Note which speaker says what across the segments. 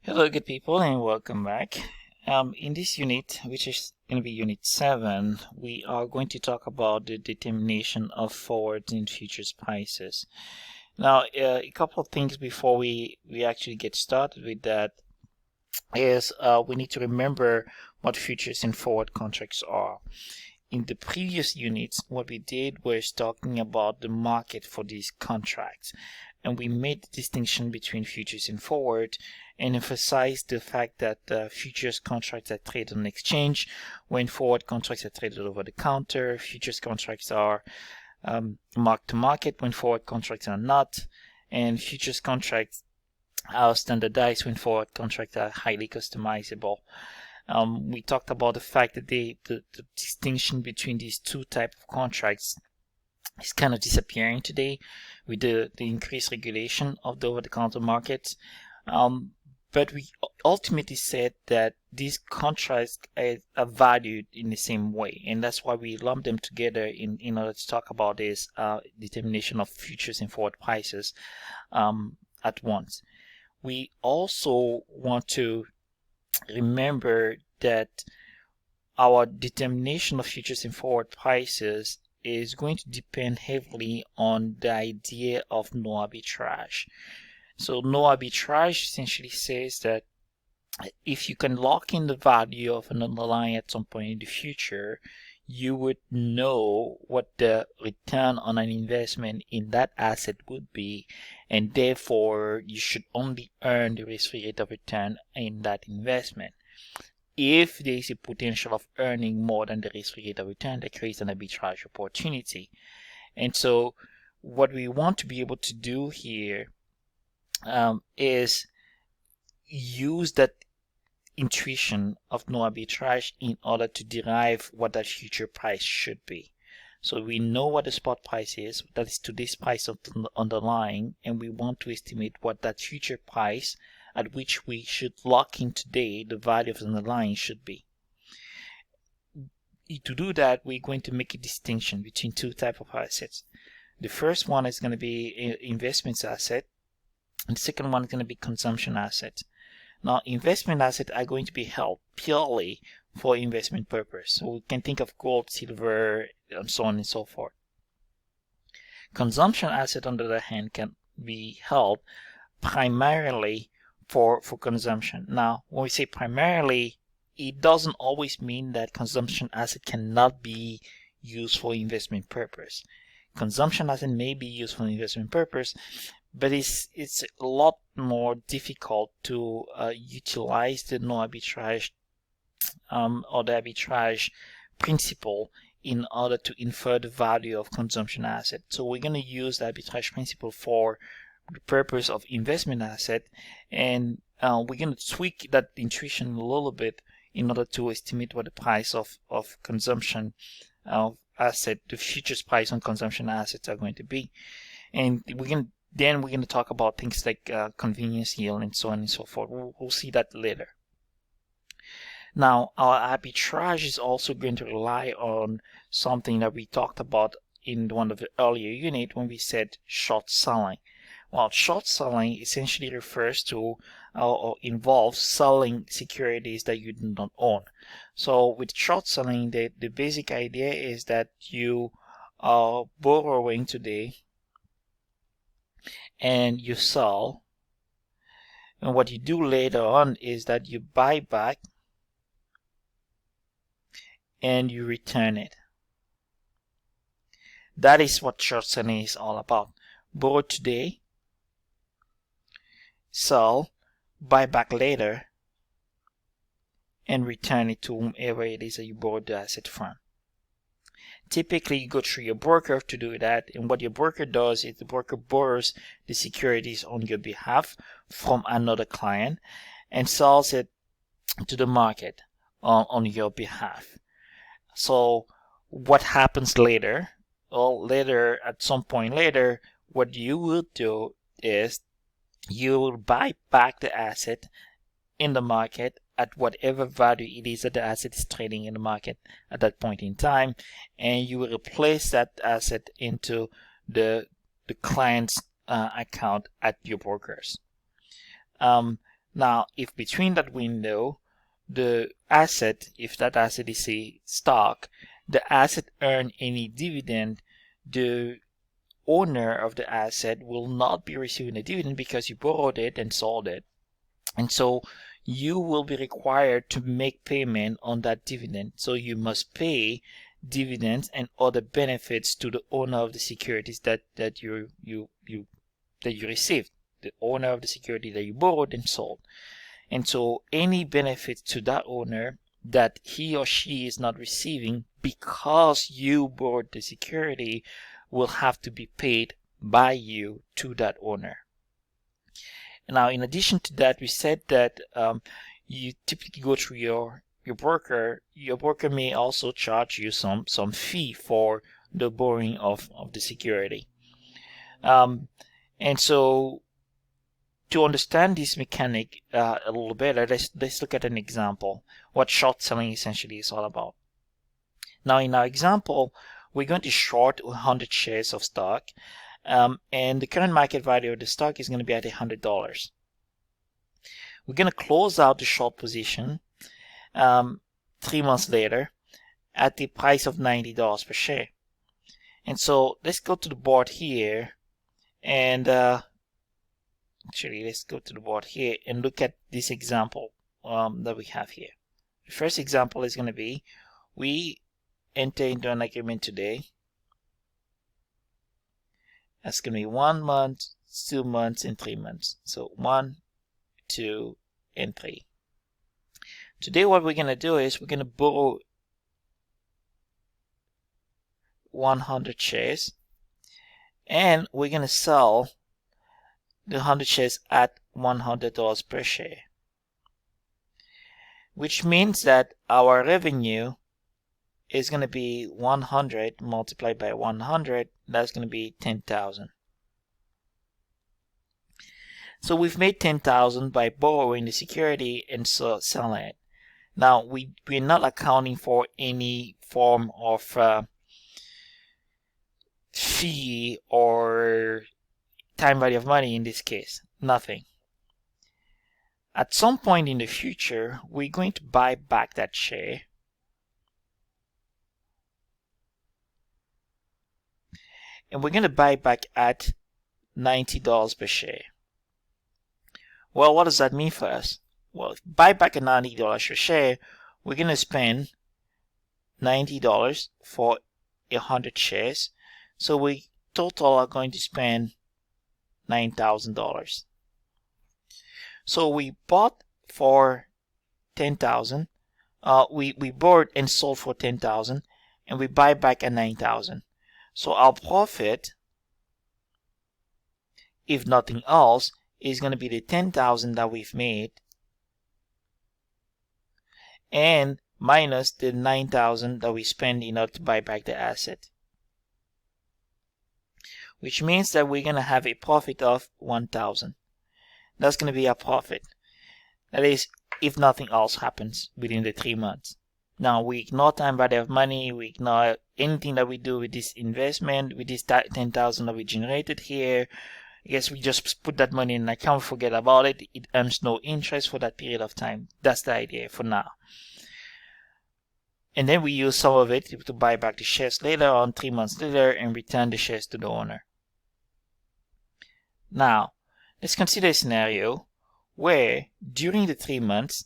Speaker 1: Hello, good people, and welcome back. In this unit, which is going to be Unit 7, we are going to talk about the determination of forward and futures prices. Now, a couple of things before we actually get started with that is we need to remember what futures and forward contracts are. In the previous units, what we did was talking about the market for these contracts, and we made the distinction between futures and forward and emphasized the fact that futures contracts are traded on exchange, when forward contracts are traded over the counter. Futures contracts are mark to market when forward contracts are not, and futures contracts are standardized when forward contracts are highly customizable. We talked about the fact that the distinction between these two types of contracts is kind of disappearing today with the increased regulation of the over-the-counter markets. But we ultimately said that these contracts are valued in the same way, and that's why we lump them together in order to talk about this determination of futures and forward prices at once. We also want to remember that our determination of futures and forward prices is going to depend heavily on the idea of no arbitrage. So no arbitrage essentially says that if you can lock in the value of an underlying at some point in the future, you would know what the return on an investment in that asset would be, and therefore you should only earn the risk-free rate of return in that investment. If there is a potential of earning more than the risk-free rate of return, that creates an arbitrage opportunity. And so what we want to be able to do here is use that intuition of no arbitrage in order to derive what that future price should be. So we know what the spot price is, that is today's price of the underlying, and we want to estimate what that future price at which we should lock in today the value of the underlying should be. To do that, we're going to make a distinction between two types of assets. The first one is going to be investments asset, and the second one is going to be consumption asset. Now, investment assets are going to be held purely for investment purpose. So we can think of gold, silver, and so on and so forth. Consumption asset, on the other hand, can be held primarily for consumption. Now, when we say primarily, it doesn't always mean that consumption asset cannot be used for investment purpose. Consumption asset may be used for investment purpose, but it's a lot more difficult to utilize the no arbitrage or the arbitrage principle in order to infer the value of consumption asset. So we're going to use the arbitrage principle for the purpose of investment asset, and we're going to tweak that intuition a little bit in order to estimate what the price of consumption asset, the futures price on consumption assets are going to be. And we're going to talk about things like convenience yield and so on and so forth. We'll see that later. Now, our arbitrage is also going to rely on something that we talked about in one of the earlier units when we said short selling. Well, short selling essentially refers to or involves selling securities that you do not own. So with short selling, the basic idea is that you are borrowing today and you sell, and what you do later on is that you buy back and you return it. That is what short selling is all about. Borrow today, sell, buy back later, and return it to whomever it is that you borrowed the asset from. Typically, you go through your broker to do that, and what your broker does is the broker borrows the securities on your behalf from another client and sells it to the market on your behalf. So what happens later? Well, at some point later, what you will do is you will buy back the asset in the market at whatever value it is that the asset is trading in the market at that point in time, and you will replace that asset into the client's account at your brokers. Now, if between that window, the asset, if that asset is a stock, the asset earn any dividend, the owner of the asset will not be receiving a dividend because you borrowed it and sold it. And so you will be required to make payment on that dividend. So you must pay dividends and other benefits to the owner of the securities that you received, the owner of the security that you borrowed and sold. And so any benefit to that owner that he or she is not receiving because you borrowed the security will have to be paid by you to that owner. Now, in addition to that, we said that you typically go through your broker. Your broker may also charge you some fee for the borrowing of the security. And so to understand this mechanic a little better, let's look at an example, what short selling essentially is all about. Now, in our example, we're going to short 100 shares of stock, and the current market value of the stock is going to be at $100. We're going to close out the short position 3 months later at the price of $90 per share. And so let's go to the board here and actually, let's go to the board here and look at this example that we have here. The first example is going to be, we enter into an agreement today. That's going to be 1 month, 2 months, and 3 months. So 1, 2, and 3. Today what we're going to do is we're going to borrow 100 shares and we're going to sell the 100 shares at $100 per share, which means that our revenue is going to be 100 multiplied by 100. That's going to be 10,000. So we've made 10,000 by borrowing the security and selling it. Now we're not accounting for any form of fee or time value of money in this case, nothing. At some point in the future, we're going to buy back that share. And we're going to buy back at $90 per share. Well, what does that mean for us? Well, if we buy back at $90 per share, we're going to spend $90 for 100 shares. So we total are going to spend $9,000. So we bought for 10,000. We borrowed and sold for 10,000, and we buy back at 9,000. So our profit, if nothing else, is going to be the 10,000 that we've made and minus the 9,000 that we spend in order to buy back the asset, which means that we're going to have a profit of 1,000. That's going to be our profit. That is, if nothing else happens within the 3 months. Now, we ignore time value of money, we ignore anything that we do with this investment, with this 10,000 that we generated here. I guess we just put that money in an account, forget about it. It earns no interest for that period of time. That's the idea for now. And then we use some of it to buy back the shares later on, 3 months later, and return the shares to the owner. Now, let's consider a scenario where during the 3 months,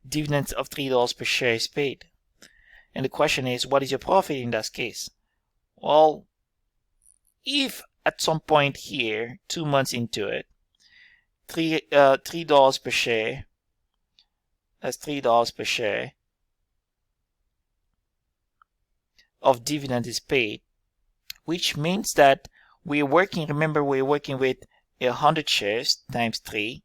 Speaker 1: dividends of $3 per share is paid. And the question is, what is your profit in that case? Well, if at some point here, 2 months into it, $3 per share, that's $3 per share of dividend is paid, which means that we're working, remember we're working with 100 shares times 3,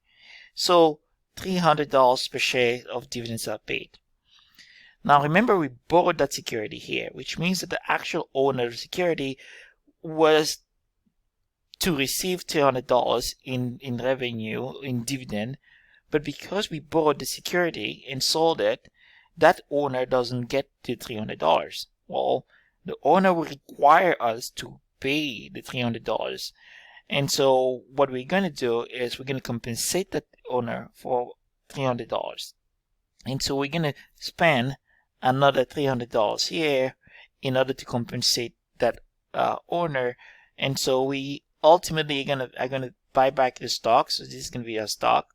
Speaker 1: so $300 per share of dividends are paid. Now remember we borrowed that security here, which means that the actual owner of the security was to receive $300 in revenue, in dividend, but because we borrowed the security and sold it, that owner doesn't get the $300. Well, the owner will require us to pay the $300, And so what we're going to do is we're going to compensate the owner for $300. And so we're going to spend another $300 here in order to compensate that owner. And so we ultimately are going to buy back the stock. So this is going to be our stock,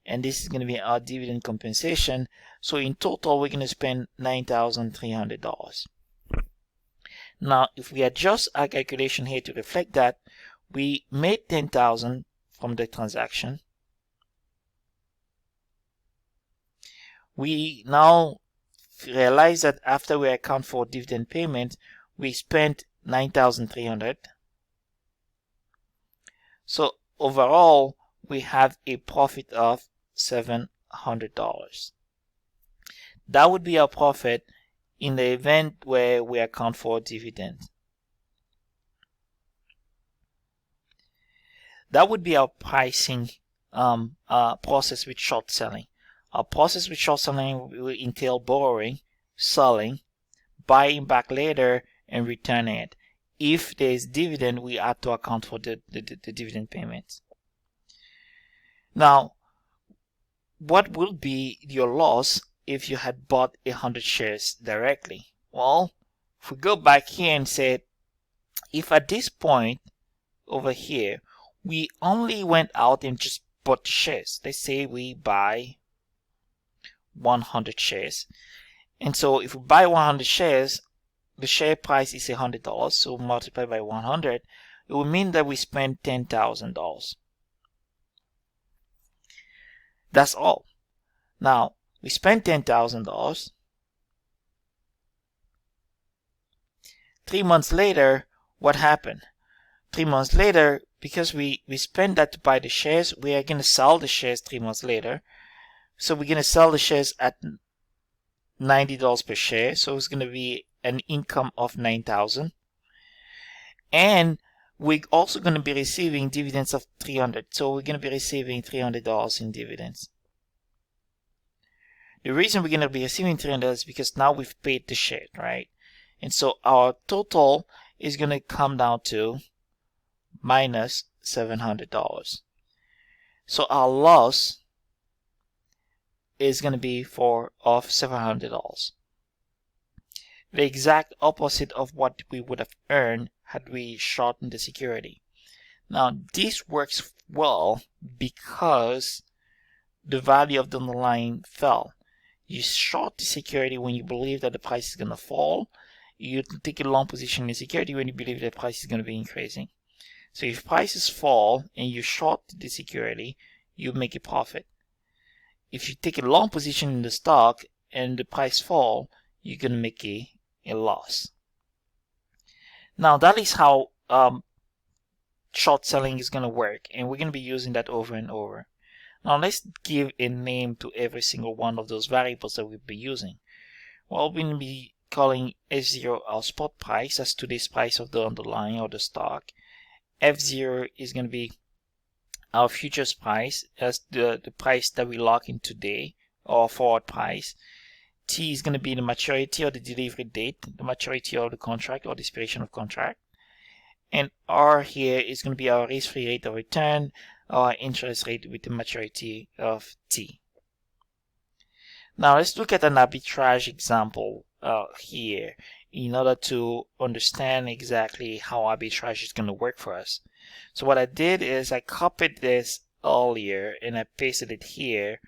Speaker 1: and this is going to be our dividend compensation. So in total, we're going to spend $9,300. Now, if we adjust our calculation here to reflect that, we made $10,000 from the transaction. We now realize that after we account for dividend payment, we spent $9,300. So overall, we have a profit of $700. That would be our profit in the event where we account for dividend. That would be our pricing process with short selling. Our process with short selling will entail borrowing, selling, buying back later, and returning it. If there is dividend, we have to account for the dividend payments. Now, what will be your loss if you had bought 100 shares directly? Well, if we go back here and say, if at this point over here, we only went out and just bought shares. Let's say we buy 100 shares. And so if we buy 100 shares, the share price is $100. So multiply by 100, it will mean that we spend $10,000. That's all. Now, we spent $10,000. 3 months later, what happened? 3 months later, because we spent that to buy the shares, we are going to sell the shares 3 months later. So we're going to sell the shares at $90 per share. So it's going to be an income of $9,000. And we're also going to be receiving dividends of $300. So we're going to be receiving $300 in dividends. The reason we're going to be receiving $300 is because now we've paid the share, right? And so our total is going to come down to minus $700. So our loss is going to be of $700. The exact opposite of what we would have earned had we shortened the security. Now, this works well because the value of the underlying fell. You short the security when you believe that the price is going to fall. You take a long position in the security when you believe that the price is going to be increasing. So if prices fall and you short the security, you make a profit. If you take a long position in the stock and the price fall, you're going to make a loss. Now that is how short selling is going to work, and we're going to be using that over and over. Now let's give a name to every single one of those variables that we'll be using. Well, we're going to be calling F0 our spot price, that's today's price of the underlying or the stock. F0 is going to be our futures price, that's the price that we lock in today, or forward price. T is going to be the maturity or the delivery date, the maturity of the contract or the expiration of contract. And R here is going to be our risk-free rate of return, our interest rate with the maturity of T. Now let's look at an arbitrage example here in order to understand exactly how arbitrage is going to work for us. So what I did is I copied this earlier and I pasted it here.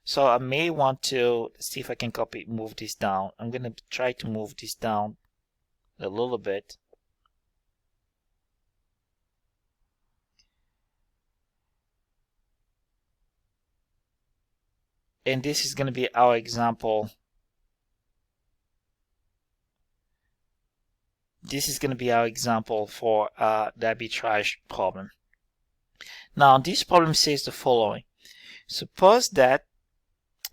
Speaker 1: So I may want to see if I can move this down. I'm going to try to move this down a little bit. And this is going to be our example. This is going to be our example for the arbitrage problem. Now, this problem says the following. Suppose that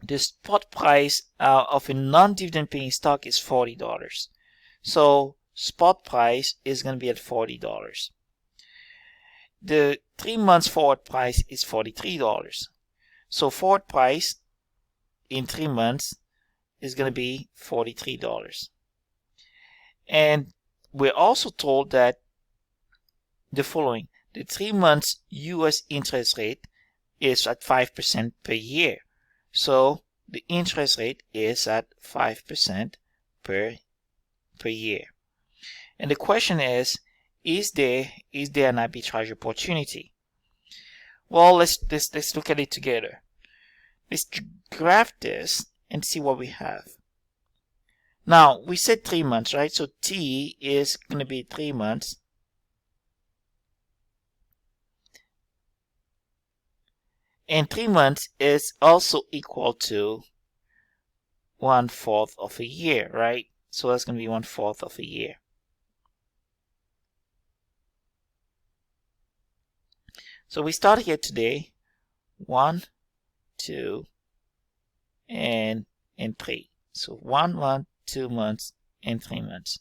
Speaker 1: the spot price of a non-dividend paying stock is $40. So, spot price is going to be at $40. The 3 months forward price is $43. So, forward price in 3 months is going to be $43. And we're also told that the following, the 3 months US interest rate is at 5% per year. So the interest rate is at 5% per year. And the question is there an arbitrage opportunity? Well, let's look at it together. Let's graph this and see what we have. Now, we said 3 months, right? So T is going to be 3 months. And 3 months is also equal to 1/4 of a year, right? So that's going to be 1/4 of a year. So we start here today, 1, 2, and 3. So 1 month, 2 months, and 3 months.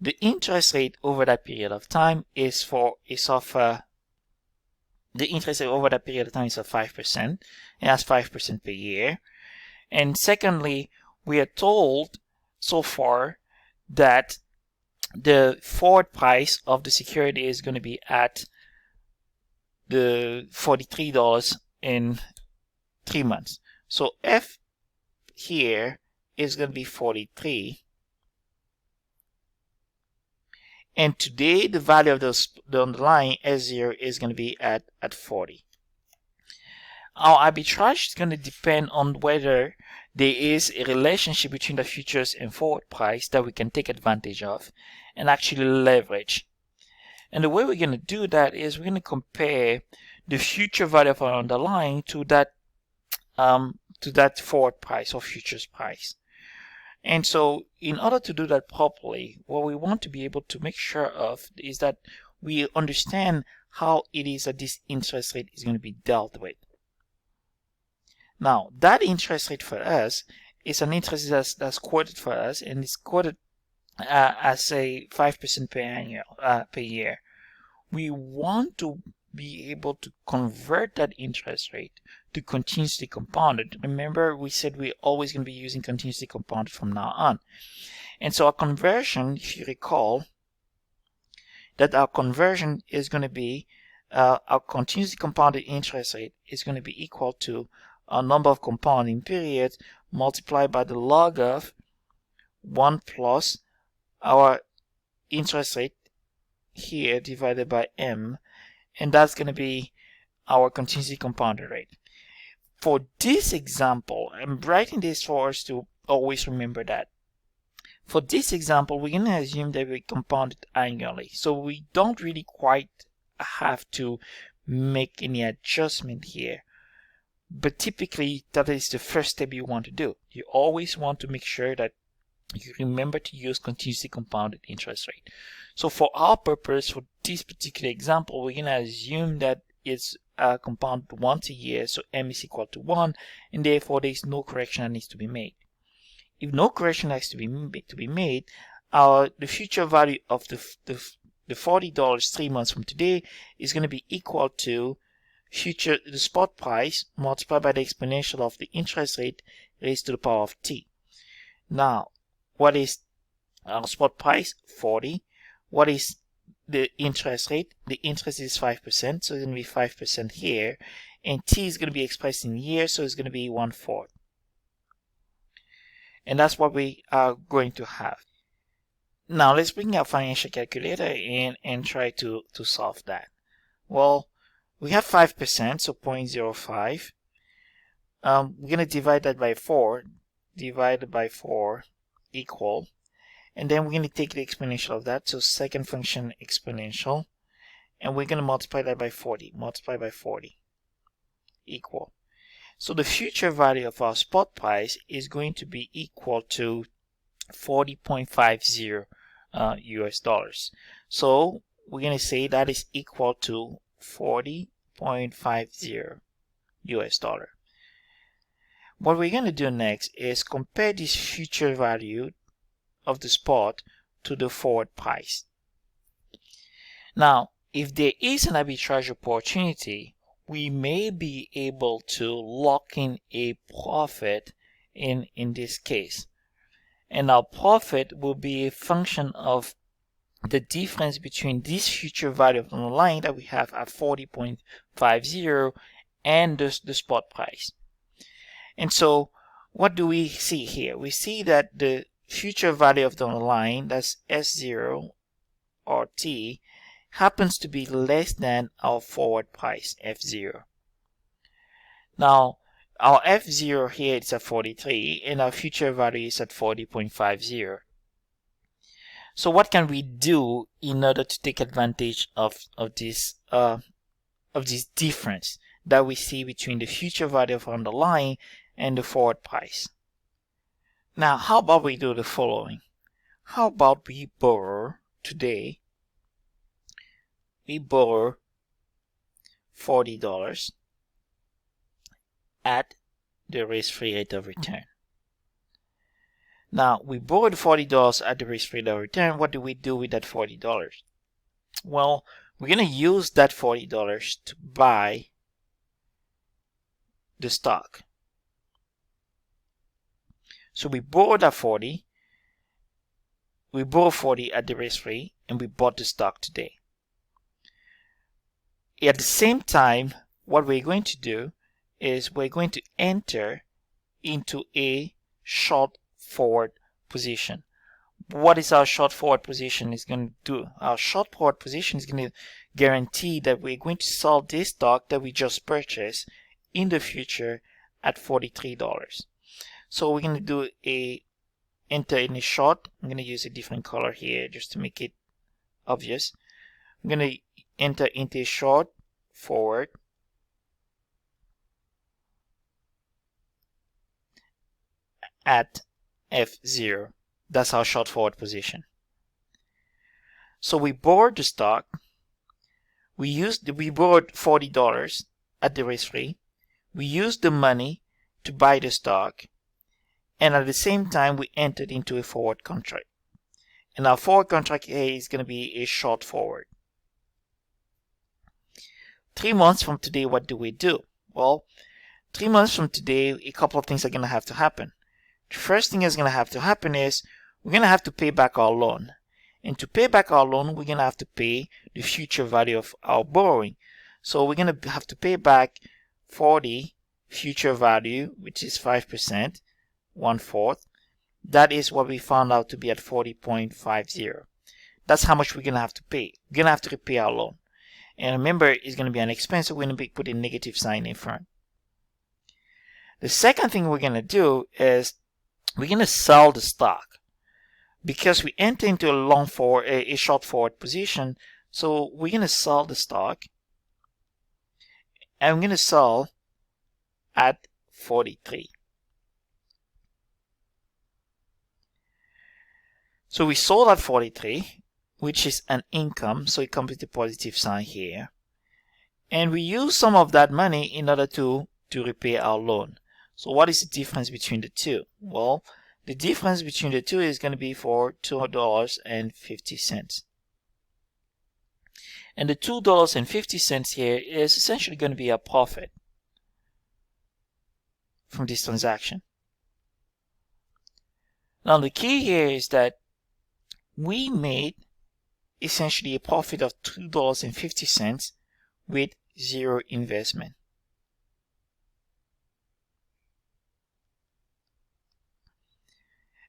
Speaker 1: The interest rate over that period of time is 5%, and that's 5% per year. And secondly, we are told so far that the forward price of the security is going to be at the $43 in 3 months. So F here is going to be 43. And today the value of the underlying S0 is going to be at 40. Our arbitrage is going to depend on whether there is a relationship between the futures and forward price that we can take advantage of and actually leverage. And the way we're going to do that is we're going to compare the future value of our underlying to that forward price or futures price. And so in order to do that properly, what we want to be able to make sure of is that we understand how it is that this interest rate is going to be dealt with. Now, that interest rate for us is an interest that's quoted for us, and it's quoted as a 5% per year. We want to be able to convert that interest rate to continuously compounded. Remember, we said we're always going to be using continuously compounded from now on. And so our conversion, if you recall, that our conversion is going to be our continuously compounded interest rate is going to be equal to our number of compounding periods multiplied by the log of 1 plus our interest rate here divided by m, and that's going to be our continuously compounded rate. For this example, I'm writing this for us to always remember that. For this example, we're going to assume that we compound it annually, so we don't really quite have to make any adjustment here. But typically, that is the first step you want to do. You always want to make sure that you remember to use continuously compounded interest rate. So for our purpose, for this particular example, we're going to assume that it's compounded once a year, so m is equal to 1, and therefore there is no correction that needs to be made. If no correction has to be made, the future value of the $40 3 months from today is going to be equal to the spot price multiplied by the exponential of the interest rate raised to the power of t. Now, what is our spot price? 40. What is the interest rate? The interest is 5%, so it's going to be 5% here, and t is going to be expressed in years, so it's going to be 1/4. And that's what we are going to have. Now let's bring our financial calculator in and try to solve that. Well, we have 5%, so 0.05. We're going to divide that by 4, divided by 4 equal, and then we're going to take the exponential of that, so second function exponential, and we're going to multiply that by 40, multiply by 40 equal. So the future value of our spot price is going to be equal to 40.50 US dollars. So we're going to say that is equal to 40.50 US dollar. What we're going to do next is compare this future value of the spot to the forward price. Now, if there is an arbitrage opportunity, we may be able to lock in a profit in this case. And our profit will be a function of the difference between this future value of the line that we have at 40.50 and the spot price. And so what do we see here? We see that the future value of the line, that's S0 or T, happens to be less than our forward price, F0. Now, our F0 here is at 43 and our future value is at 40.50. So what can we do in order to take advantage of this difference that we see between the future value of the line and the forward price? Now, how about we do the following? How about we borrow today? We borrow $40 at the risk-free rate of return. Now, we borrowed $40 at the risk-free rate of return. What do we do with that $40? Well, we're going to use that $40 to buy the stock. So we borrowed that 40. We borrowed 40 at the risk-free, and we bought the stock today. At the same time, what we're going to do is we're going to enter into a short forward position. What is our short forward position is going to do? Our short forward position is going to guarantee that we're going to sell this stock that we just purchased in the future at $43. So we're going to do a enter in a short. I'm going to use a different color here just to make it obvious. I'm going to enter into a short forward at F0. That's our short forward position. So we borrowed the stock. We borrowed $40 at the risk-free. We used the money to buy the stock, and at the same time we entered into a forward contract. And our forward contract here is going to be a short forward. 3 months from today, what do we do? Well, 3 months from today, a couple of things are going to have to happen. The first thing that's going to have to happen is we're going to have to pay back our loan. And to pay back our loan, we're going to have to pay the future value of our borrowing. So we're going to have to pay back 40 future value, which is 5%, 1/4. That is what we found out to be at 40.50. That's how much we're going to have to pay. We're going to have to repay our loan. And remember, it's going to be an expense, so we're going to put a negative sign in front. The second thing we're going to do is we're going to sell the stock because we enter into a short forward position. So we're going to sell the stock, and I'm going to sell at 43. So we sold at 43, which is an income, so it comes with a positive sign here. And we use some of that money in order to repay our loan. So what is the difference between the two? Well, the difference between the two is going to be for $2.50. And the $2.50 here is essentially going to be a profit from this transaction. Now the key here is that we made essentially a profit of $2.50 with zero investment.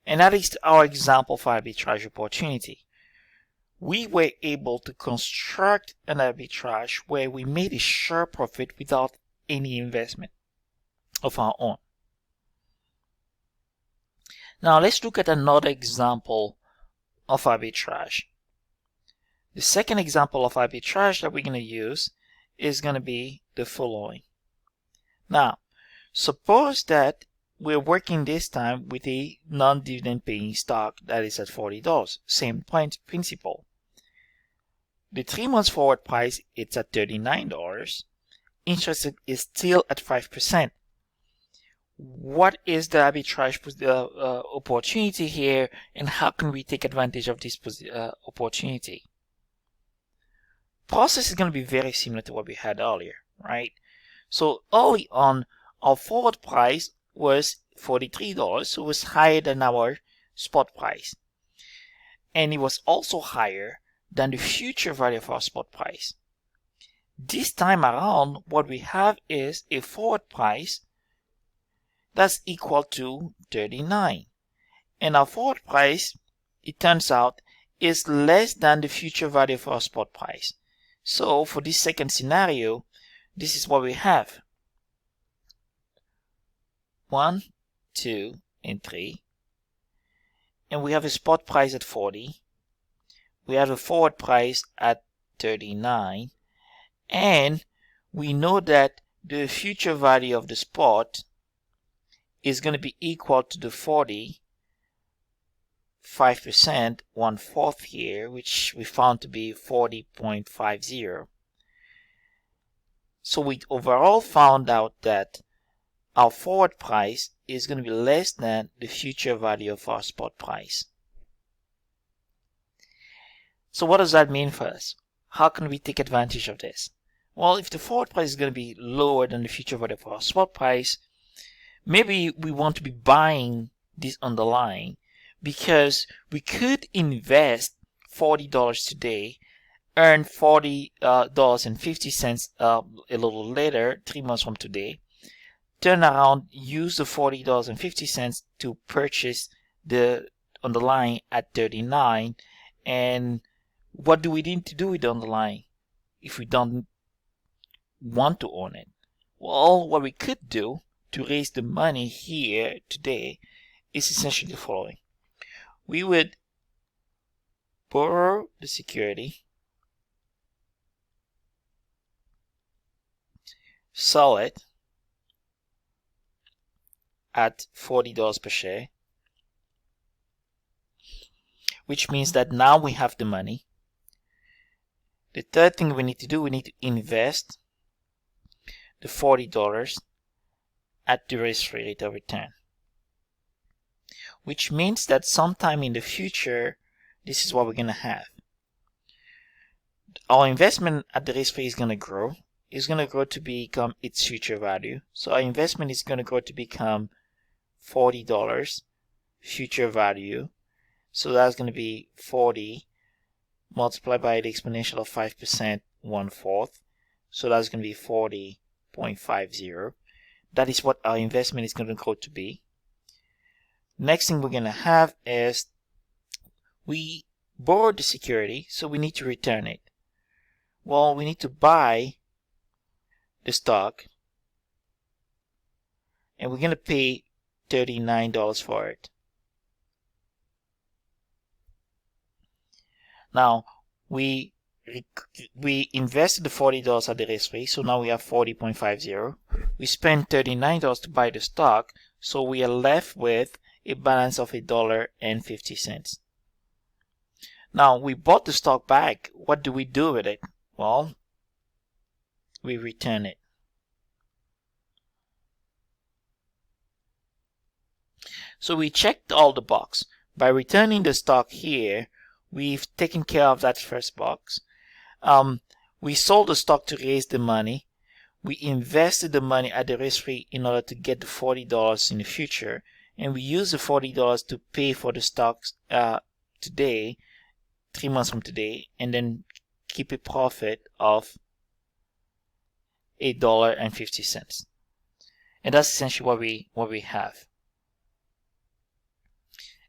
Speaker 1: And that is our example for arbitrage opportunity. We were able to construct an arbitrage where we made a sure profit without any investment of our own. Now let's look at another example of arbitrage. The second example of arbitrage that we're going to use is going to be the following. Now, suppose that we're working this time with a non-dividend paying stock that is at $40. Same principle. The 3 months forward price, it's at $39. Interest is still at 5%. What is the arbitrage opportunity here, and how can we take advantage of this opportunity? Process is going to be very similar to what we had earlier, right? So early on, our forward price was $43, so it was higher than our spot price. and it was also higher than the future value of our spot price. This time around, what we have is a forward price that's equal to 39. And our forward price, it turns out, is less than the future value of our spot price. So for this second scenario, this is what we have. 1, 2, and 3. And we have a spot price at 40. We have a forward price at 39. And we know that the future value of the spot is going to be equal to the 40, 5%, 1/4 here, which we found to be 40.50. So we overall found out that our forward price is going to be less than the future value of our spot price. So what does that mean for us? How can we take advantage of this? Well, if the forward price is going to be lower than the future value of our spot price, maybe we want to be buying this underlying, because we could invest $40 today, earn $40.50 a little later, 3 months from today, turn around, use the $40.50 to purchase the underlying at 39. And what do we need to do with the underlying if we don't want to own it? Well, what we could do to raise the money here today is essentially the following. We would borrow the security, sell it at $40 per share, which means that now we have the money. The third thing we need to do, we need to invest the $40 at the risk-free rate of return, which means that sometime in the future, this is what we're going to have. Our investment at the risk-free is going to grow. It's going to grow to become its future value. So our investment is going to grow to become $40 future value. So that's going to be 40 multiplied by the exponential of 5%, 1/4. So that's going to be 40.50. That is what our investment is going to grow to be. Next thing we're going to have is we borrowed the security, so we need to return it. Well, we need to buy the stock, and we're going to pay $39 for it. Now, we invested the $40 at the risk free, so now we have 40.50. We spent $39 to buy the stock, so we are left with a balance of $1.50. Now, we bought the stock back. What do we do with it? Well, we return it. So we checked all the boxes. By returning the stock here, we've taken care of that first box. We sold the stock to raise the money. We invested the money at the risk-free in order to get the $40 in the future. And we used the $40 to pay for the stocks today, 3 months from today, and then keep a profit of $8.50. And that's essentially what we have.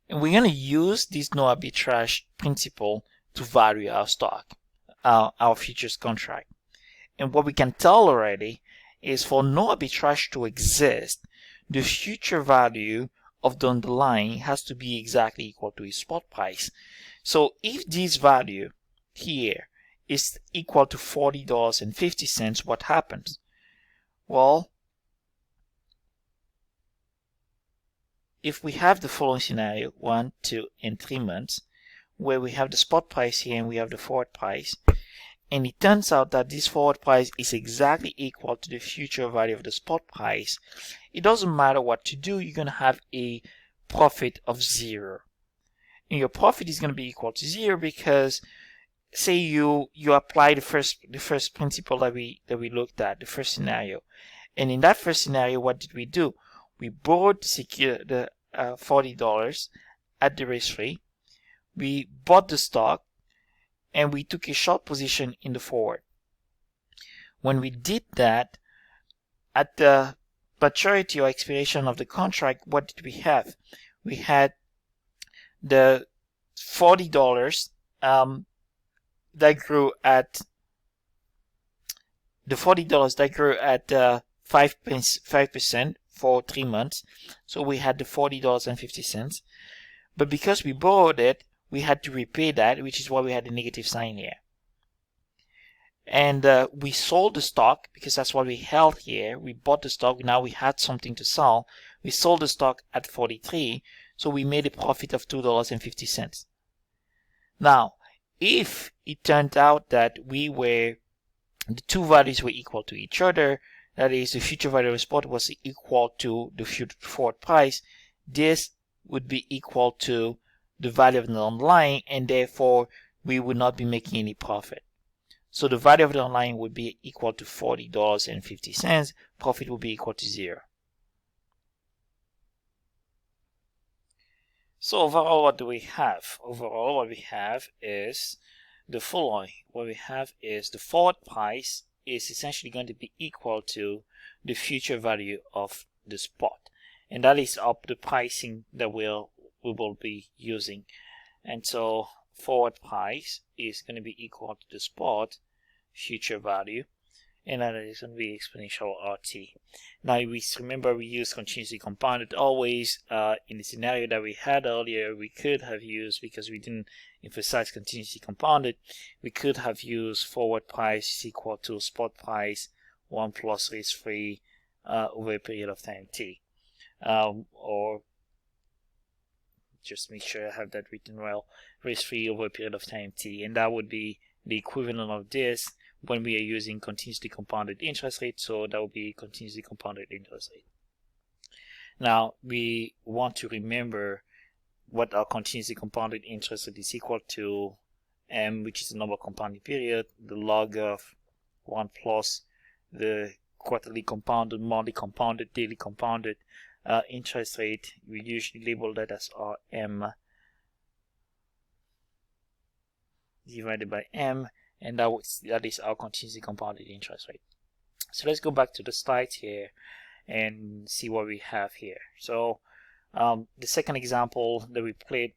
Speaker 1: And we're going to use this no arbitrage principle to value our stock, our futures contract. And what we can tell already is for no arbitrage to exist, the future value of the underlying has to be exactly equal to its spot price. So if this value here is equal to $40.50, what happens? Well, if we have the following scenario, 1, 2, and 3 months, where we have the spot price here and we have the forward price, and it turns out that this forward price is exactly equal to the future value of the spot price, it doesn't matter what to do, you're going to have a profit of 0. And your profit is going to be equal to 0 because, say you apply the first principle that we looked at, the first scenario. And in that first scenario, what did we do? We borrowed the $40 at the risk free. we bought the stock and we took a short position in the forward. When we did that, at the maturity or expiration of the contract, what did we have? We had the $40 that grew at 5% for 3 months. So we had the $40.50. But because we borrowed it, we had to repay that, which is why we had the negative sign here. And we sold the stock because that's what we held here. We bought the stock. Now we had something to sell. We sold the stock at 43. So we made a profit of $2.50. Now, if it turned out that the two values were equal to each other, that is, the future value of the spot was equal to the forward price, this would be equal to the value of the underlying, and therefore we would not be making any profit. So the value of the underlying would be equal to $40.50. Profit would be equal to 0. So overall, what do we have? Overall, what we have is the following. What we have is the forward price is essentially going to be equal to the future value of the spot. And that is up the pricing that we will be using. And so forward price is going to be equal to the spot future value, and that is going to be exponential RT. Now we remember we use continuously compounded always. In the scenario that we had earlier, we could have used, because we didn't emphasize continuously compounded, we could have used forward price is equal to spot price 1 plus risk-free over a period of time t. Or just make sure I have that written well, risk-free over a period of time t, and that would be the equivalent of this when we are using continuously compounded interest rate. So that would be continuously compounded interest rate. Now we want to remember what our continuously compounded interest rate is equal to, m, which is the number of compounding period, the log of 1 plus the quarterly compounded, monthly compounded, daily compounded interest rate. We usually label that as Rm divided by m, and that is our continuously compounded interest rate. So let's go back to the slides here and see what we have here. So the second example that we played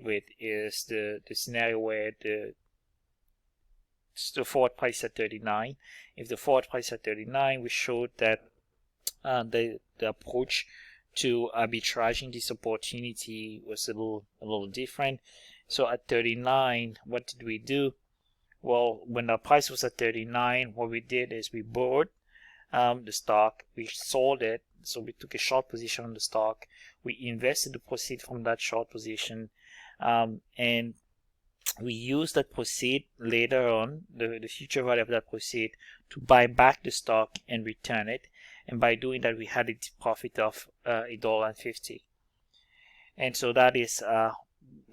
Speaker 1: with is the scenario where the forward price at 39. If the forward price at 39, we showed that the approach to arbitraging this opportunity was a little different. So at 39, what did we do? Well, when the price was at 39, what we did is we bought the stock, we sold it, so we took a short position on the stock, we invested the proceeds from that short position, and we used that proceed later on, the future value of that proceed, to buy back the stock and return it. And by doing that, we had a profit of $1.50. And so that is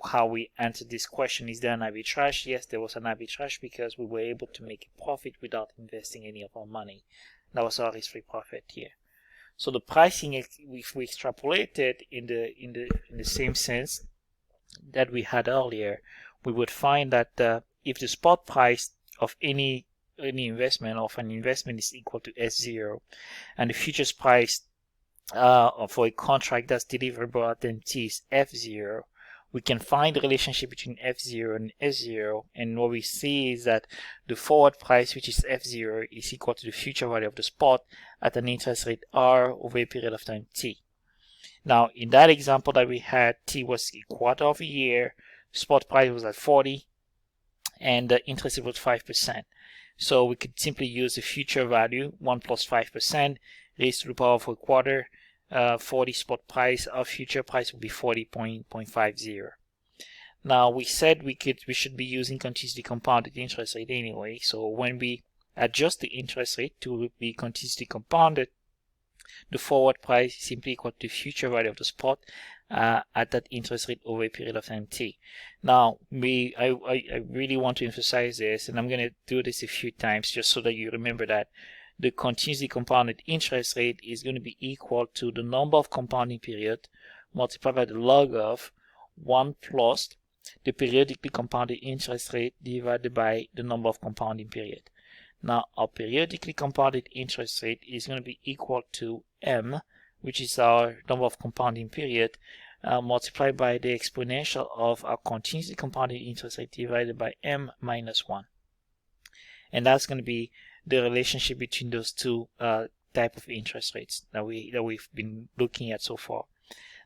Speaker 1: how we answered this question. Is there an arbitrage? Yes, there was an arbitrage because we were able to make a profit without investing any of our money. That was our risk-free profit here. So the pricing, if we extrapolate it in the same sense that we had earlier, we would find that if the spot price of any investment of an investment is equal to S0, and the futures price for a contract that's deliverable at MT is F0, we can find the relationship between F0 and S0, and what we see is that the forward price, which is F0, is equal to the future value of the spot at an interest rate R over a period of time T. Now, in that example that we had, T was a quarter of a year, spot price was at 40, and the interest rate was 5%. So we could simply use the future value, 1 plus 5%, raised to the power of a quarter, 40 spot price. Our future price will be 40.50. Now we said we should be using continuously compounded interest rate anyway. So when we adjust the interest rate to be continuously compounded, the forward price is simply equal to the future value of the spot at that interest rate over a period of time t. Now I really want to emphasize this, and I'm going to do this a few times just so that you remember that the continuously compounded interest rate is going to be equal to the number of compounding period multiplied by the log of 1 plus the periodically compounded interest rate divided by the number of compounding period. Now, our periodically compounded interest rate is going to be equal to m, which is our number of compounding period, multiplied by the exponential of our continuously compounded interest rate divided by m minus 1. And that's going to be the relationship between those two type of interest rates that we've been looking at so far.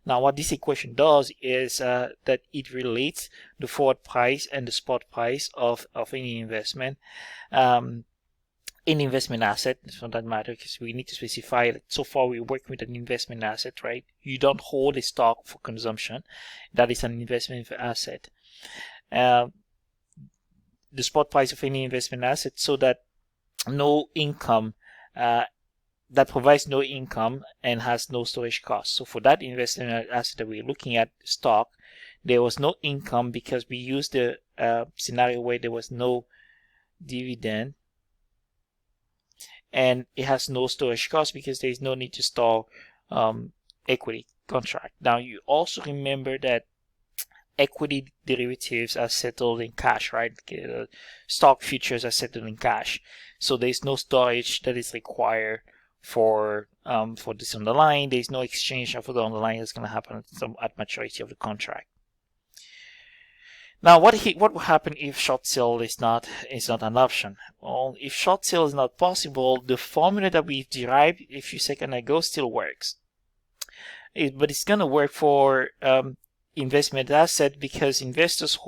Speaker 1: Now, what this equation does is that it relates the forward price and the spot price of any investment, any investment asset, for that matter, because we need to specify that so far we're working with an investment asset, right? You don't hold a stock for consumption. That is an investment asset. The spot price of any investment asset, so that no income, that provides no income and has no storage costs. So for that investment asset that we're looking at, stock, there was no income because we used the scenario where there was no dividend, and it has no storage cost because there is no need to store equity contract. Now, you also remember that equity derivatives are settled in cash, right? Stock futures are settled in cash, so there's no storage that is required for this underlying. There's no exchange for the underlying that's going to happen at maturity of the contract. Now, what will happen if short sale is not an option? Well, if short sale is not possible, the formula that we've derived a few seconds ago still works. But it's going to work for investment asset, because investors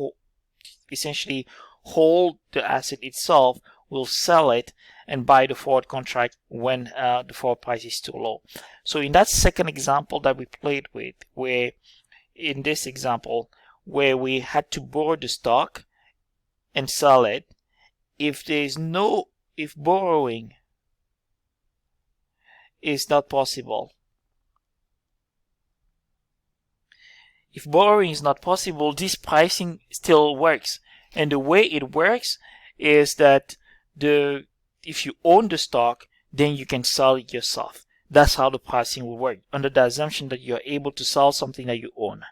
Speaker 1: essentially hold the asset itself, will sell it and buy the forward contract when the forward price is too low. So in that second example that we played with, where in this example where we had to borrow the stock and sell it, if borrowing is not possible, this pricing still works. And the way it works is that if you own the stock, then you can sell it yourself. That's how the pricing will work, under the assumption that you're able to sell something that you own.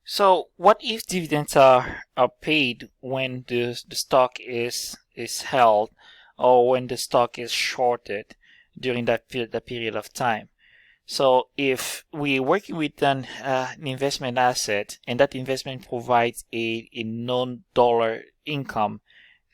Speaker 1: So what if dividends are paid when the stock is held, or when the stock is shorted during that period of time? So if we're working with an investment asset, and that investment provides a non-dollar income,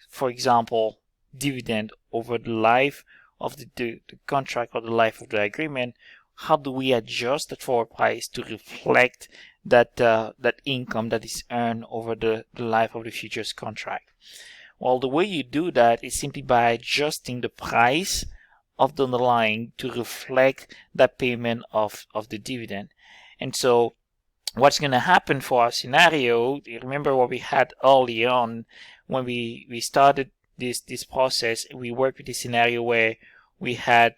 Speaker 1: for example, dividend over the life of the contract or the life of the agreement, how do we adjust the forward price to reflect that income that is earned over the life of the futures contract? Well, the way you do that is simply by adjusting the price of the underlying to reflect that payment of the dividend. And so what's going to happen for our scenario, you remember what we had early on when we started this process, we worked with a scenario where we had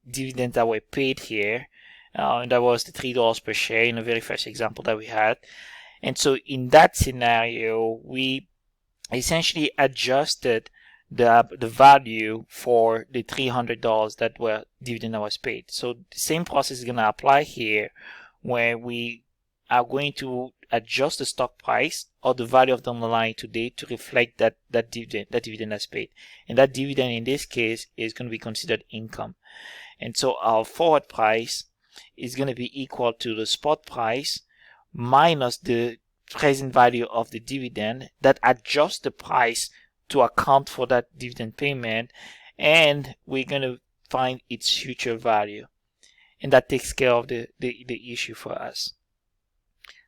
Speaker 1: dividends that were paid here, and that was the $3 per share in the very first example that we had. And so in that scenario, we essentially adjusted the value for the $300 that were dividend that was paid. So the same process is going to apply here, where we are going to adjust the stock price or the value of the underlying today to reflect that dividend that's paid. And that dividend in this case is going to be considered income. And so our forward price is going to be equal to the spot price minus the present value of the dividend, that adjusts the price to account for that dividend payment, and we're going to find its future value, and that takes care of the issue for us.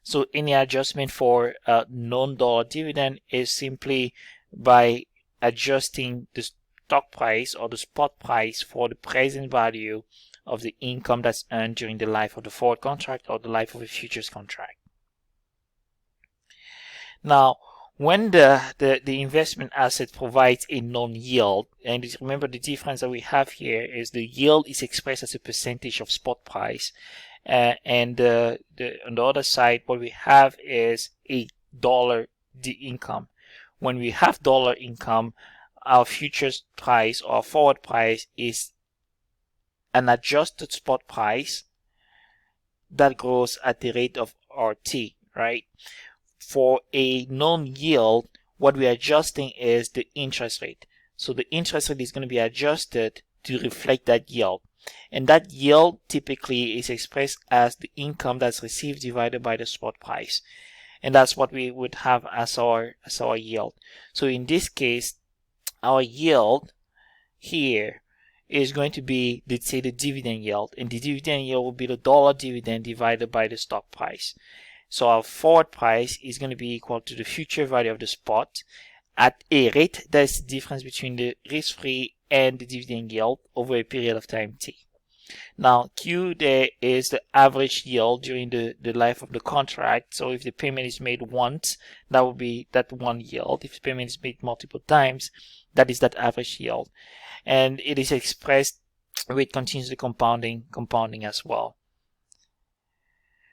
Speaker 1: So any adjustment for non-dollar dividend is simply by adjusting the stock price or the spot price for the present value of the income that's earned during the life of the forward contract or the life of a futures contract. Now, when the investment asset provides a non-yield, and remember the difference that we have here is the yield is expressed as a percentage of spot price, and on the other side what we have is a dollar income. When we have dollar income, our futures price or forward price is an adjusted spot price that grows at the rate of RT, right? For a known yield, what we're adjusting is the interest rate. So the interest rate is going to be adjusted to reflect that yield. And that yield typically is expressed as the income that's received divided by the spot price. And that's what we would have as our yield. So in this case, our yield here is going to be, let's say, the dividend yield. And the dividend yield will be the dollar dividend divided by the stock price. So our forward price is going to be equal to the future value of the spot at a rate that's the difference between the risk-free and the dividend yield over a period of time t. Now Q there is the average yield during the life of the contract. So if the payment is made once, that will be that one yield. If the payment is made multiple times, that is that average yield. And it is expressed with continuously compounding as well.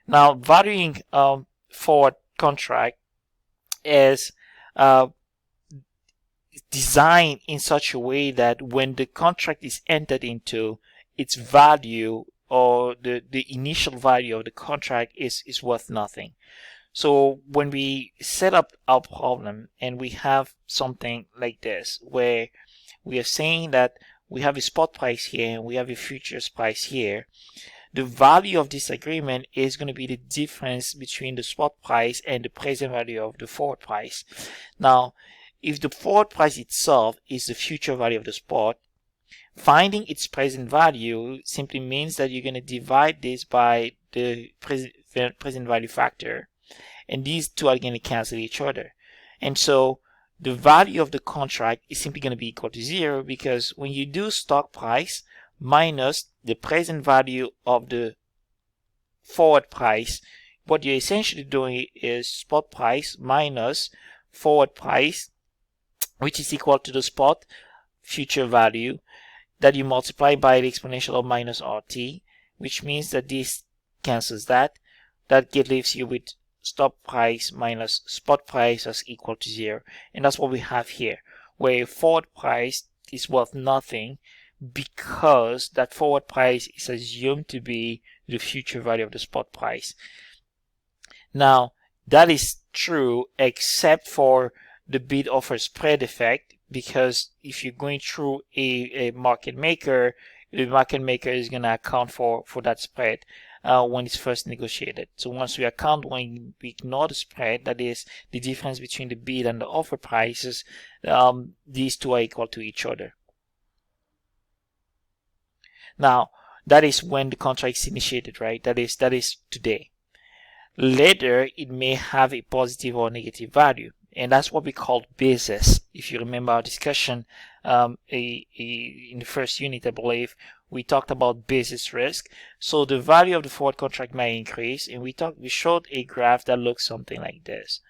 Speaker 1: Now valuing forward contract is designed in such a way that when the contract is entered into, its value or the initial value of the contract is worth nothing. So when we set up our problem and we have something like this, where we are saying that we have a spot price here and we have a futures price here, the value of this agreement is going to be the difference between the spot price and the present value of the forward price. Now, if the forward price itself is the future value of the spot, finding its present value simply means that you're going to divide this by the present value factor, and these two are going to cancel each other. And so the value of the contract is simply going to be equal to 0, because when you do stock price minus the present value of the forward price, what you're essentially doing is spot price minus forward price, which is equal to the spot future value that you multiply by the exponential of minus RT, which means that this cancels that. That leaves you with stock price minus spot price as equal to 0. And that's what we have here, where forward price is worth nothing because that forward price is assumed to be the future value of the spot price. Now, that is true except for the bid offer spread effect, because if you're going through a market maker, the market maker is going to account for that spread when it's first negotiated. So once we when we ignore the spread, that is the difference between the bid and the offer prices, these two are equal to each other. Now, that is when the contract is initiated, right? That is today. Later, it may have a positive or negative value, and that's what we call basis. If you remember our discussion in the first unit, I believe, we talked about basis risk. So the value of the forward contract may increase, and we showed a graph that looks something like this,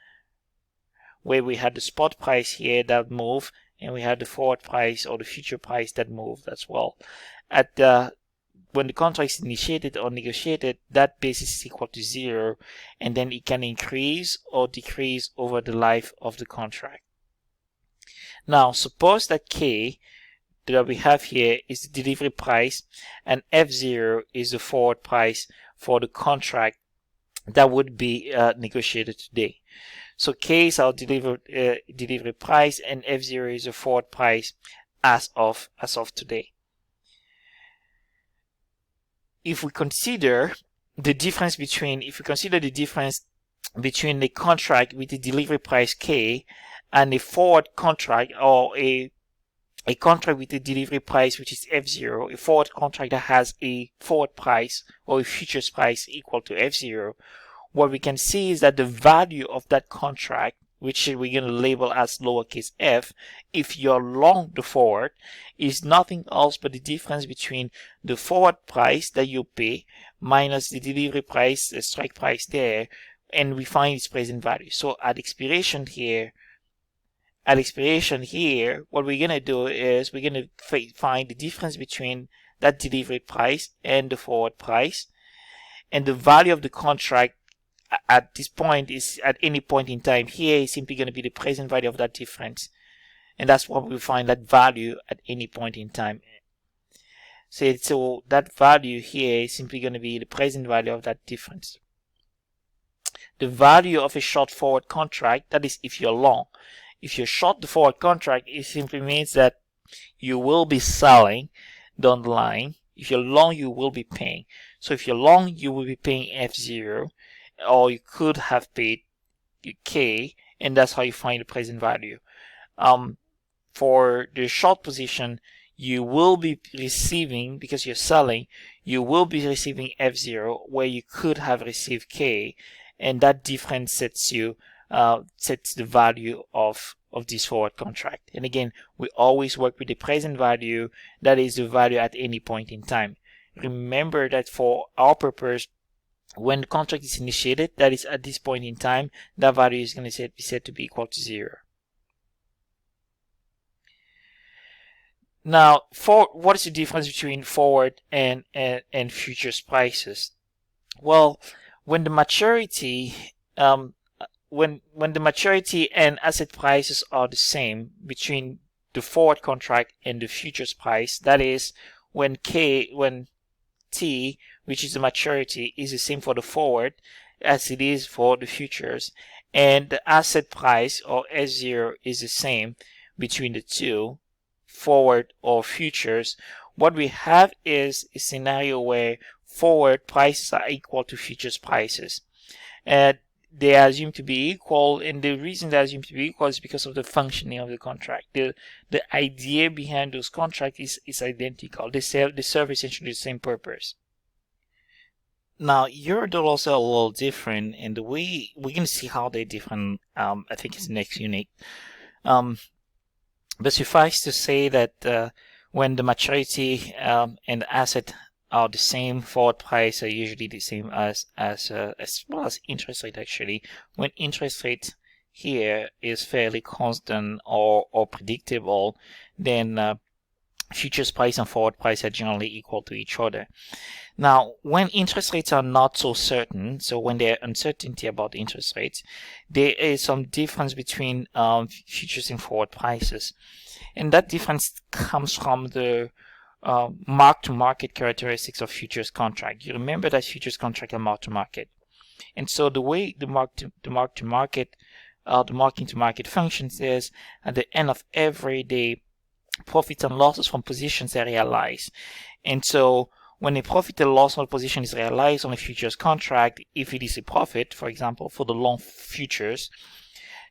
Speaker 1: where we had the spot price here that moved, and we had the forward price or the future price that moved as well. When the contract is initiated or negotiated, that basis is equal to 0, and then it can increase or decrease over the life of the contract. Now, suppose that K that we have here is the delivery price, and F0 is the forward price for the contract that would be negotiated today. So K is our delivery price, and F0 is the forward price as of today. If we consider the difference between the contract with the delivery price K and a forward contract, or a contract with a delivery price which is F0, a forward contract that has a forward price or a futures price equal to F0, what we can see is that the value of that contract, which we're going to label as lowercase f, if you're long the forward, is nothing else but the difference between the forward price that you pay minus the delivery price, the strike price there, and we find its present value. So at expiration here, what we're going to do is we're going to find the difference between that delivery price and the forward price, and the value of the contract at this point is, at any point in time here, is simply going to be the present value of that difference, and that's what we find that value at any point in time. So that value here is simply going to be the present value of that difference. the value of a short forward contract, that is if you're long. If you're short the forward contract, it simply means that you will be selling down the line. If you're long, you will be paying. So if you're long, you will be paying F0, or you could have paid K, and that's how you find the present value. For the short position, you will be receiving, because you're selling, you will be receiving F0 where you could have received K, and that difference sets the value of this forward contract. And again, we always work with the present value, that is the value at any point in time. Remember that for our purpose, when the contract is initiated, that is at this point in time, that value is going to be set to be equal to 0. Now, what is the difference between forward and futures prices? Well, when the maturity when the maturity and asset prices are the same between the forward contract and the futures price, that is when T, which is the maturity, is the same for the forward as it is for the futures, and the asset price, or S0, is the same between the two, forward or futures, what we have is a scenario where forward prices are equal to futures prices. And they are assumed to be equal, and the reason they're assumed to be equal is because of the functioning of the contract. The idea behind those contracts is identical. They serve essentially the same purpose. Now, Eurodolars are a little different, and the way we're going to see how they're different, I think, is the next unit. But suffice to say that when the maturity and the asset are the same, forward price are usually the same as well as interest rate. Actually, when interest rate here is fairly constant or predictable, then futures price and forward price are generally equal to each other. Now, when interest rates are not so certain, so when there's uncertainty about interest rates, there is some difference between futures and forward prices. And that difference comes from the mark-to-market characteristics of futures contract. You remember that futures contract are mark-to-market. And so the way the mark-to-market functions is at the end of every day, profits and losses from positions are realized. And so when a profit or loss on a position is realized on a futures contract, if it is a profit, for example, for the long futures,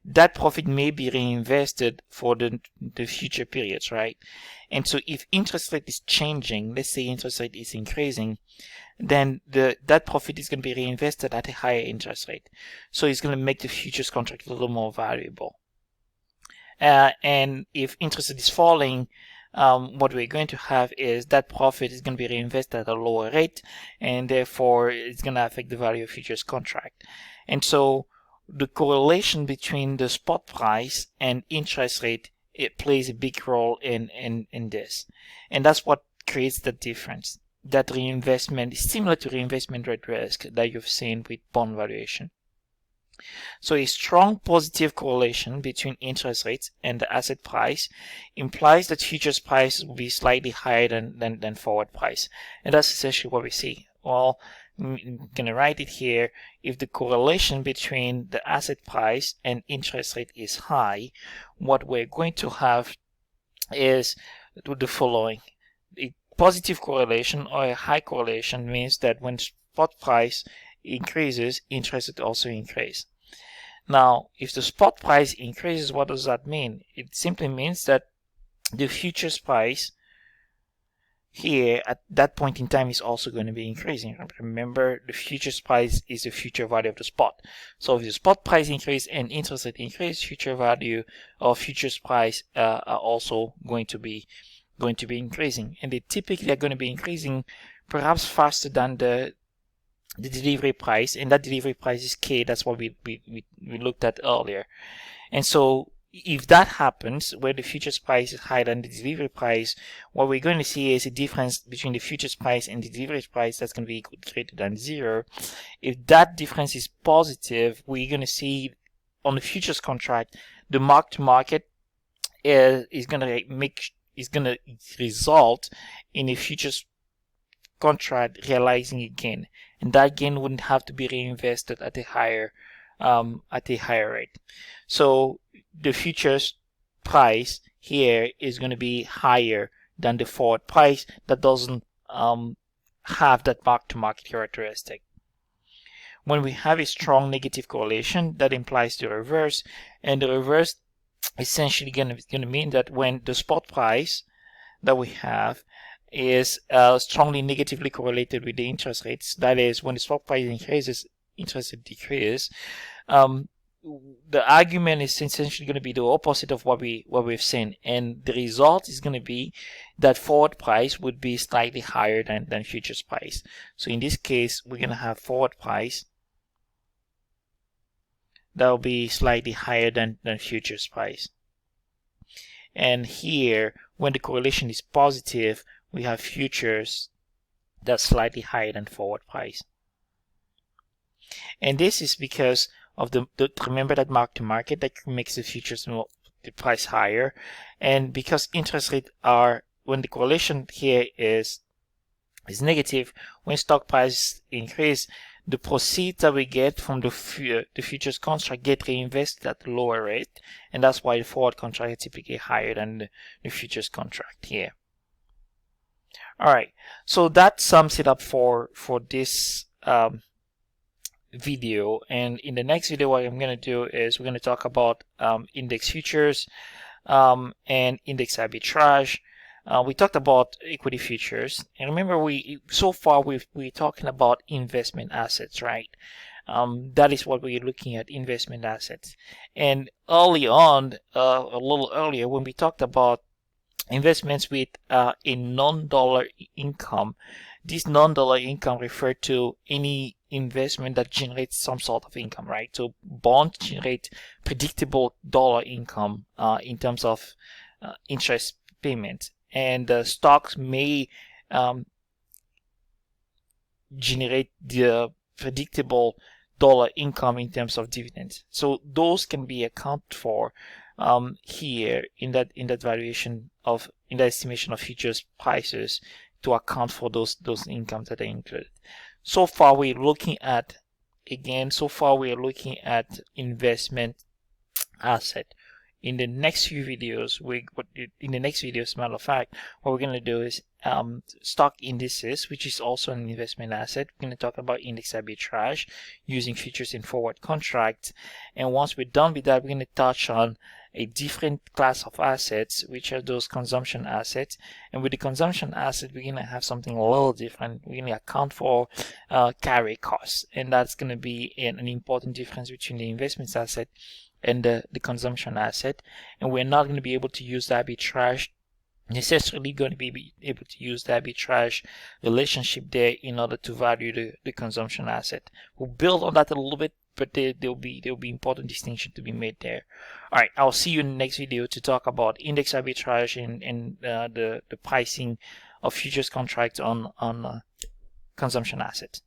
Speaker 1: that profit may be reinvested for the future periods, right? And so if interest rate is changing, let's say interest rate is increasing, then that profit is going to be reinvested at a higher interest rate. So it's going to make the futures contract a little more valuable. And if interest rate is falling, what we're going to have is that profit is going to be reinvested at a lower rate, and therefore it's going to affect the value of futures contract. And so the correlation between the spot price and interest rate, it plays a big role in this. And that's what creates the difference. That reinvestment is similar to reinvestment rate risk that you've seen with bond valuation. So a strong positive correlation between interest rates and the asset price implies that futures price will be slightly higher than forward price. And that's essentially what we see. Well, I'm going to write it here. If the correlation between the asset price and interest rate is high, what we're going to have is the following. A positive correlation or a high correlation means that when spot price increases, interest rate also increases. Now, if the spot price increases, what does that mean? It simply means that the futures price here at that point in time is also going to be increasing. Remember, the futures price is the future value of the spot. So if the spot price increase and interest rate increase, future value or futures price are also going to be increasing, and they typically are going to be increasing perhaps faster than the delivery price, and that delivery price is K. That's what we looked at earlier. And so if that happens, where the futures price is higher than the delivery price, what we're going to see is a difference between the futures price and the delivery price that's going to be greater than 0. If that difference is positive, we're going to see on the futures contract, the mark-to-market is going to result in a futures contract realizing a gain, and that gain wouldn't have to be reinvested at a higher at a higher rate. So the futures price here is going to be higher than the forward price that doesn't have that mark-to-market characteristic. When we have a strong negative correlation, that implies the reverse, and the reverse essentially going to mean that when the spot price that we have is strongly negatively correlated with the interest rates, that is, when the spot price increases, interest rate decreases, the argument is essentially going to be the opposite of what we've seen, and the result is going to be that forward price would be slightly higher than futures price. So in this case, we're going to have forward price that will be slightly higher than futures price. And here, when the correlation is positive, we have futures that's slightly higher than forward price. And this is because of remember that mark-to-market that makes the futures the price higher, and because interest rates are, when the correlation here is negative, when stock prices increase, the proceeds that we get from the futures contract get reinvested at a lower rate, and that's why the forward contract is typically higher than the futures contract here. All right, so that sums it up for this video, and in the next video what I'm going to do is we're going to talk about index futures and index arbitrage. We talked about equity futures, and remember so far we're talking about investment assets, right? That is what we're looking at, investment assets. And early on, a little earlier, when we talked about investments with a non-dollar income, this non-dollar income referred to any investment that generates some sort of income, right? So bonds generate predictable dollar income in terms of interest payment, and stocks may generate the predictable dollar income in terms of dividends. So those can be accounted for here in that valuation of, in the estimation of futures prices, to account for those incomes that are included. So far we're looking at investment asset. In the next few videos, as a matter of fact, what we're going to do is stock indices, which is also an investment asset. We're going to talk about index arbitrage using futures and forward contracts. And once we're done with that, we're going to touch on a different class of assets, which are those consumption assets. And with the consumption asset, we're going to have something a little different. We're going to account for carry costs, and that's going to be an important difference between the investment asset and the consumption asset. And we're not going to be able to use the arbitrage, necessarily going to be able to use the arbitrage relationship there in order to value the consumption asset. We'll build on that a little bit, but there'll be important distinction to be made there. All right, I'll see you in the next video to talk about index arbitrage and the pricing of futures contracts on consumption assets.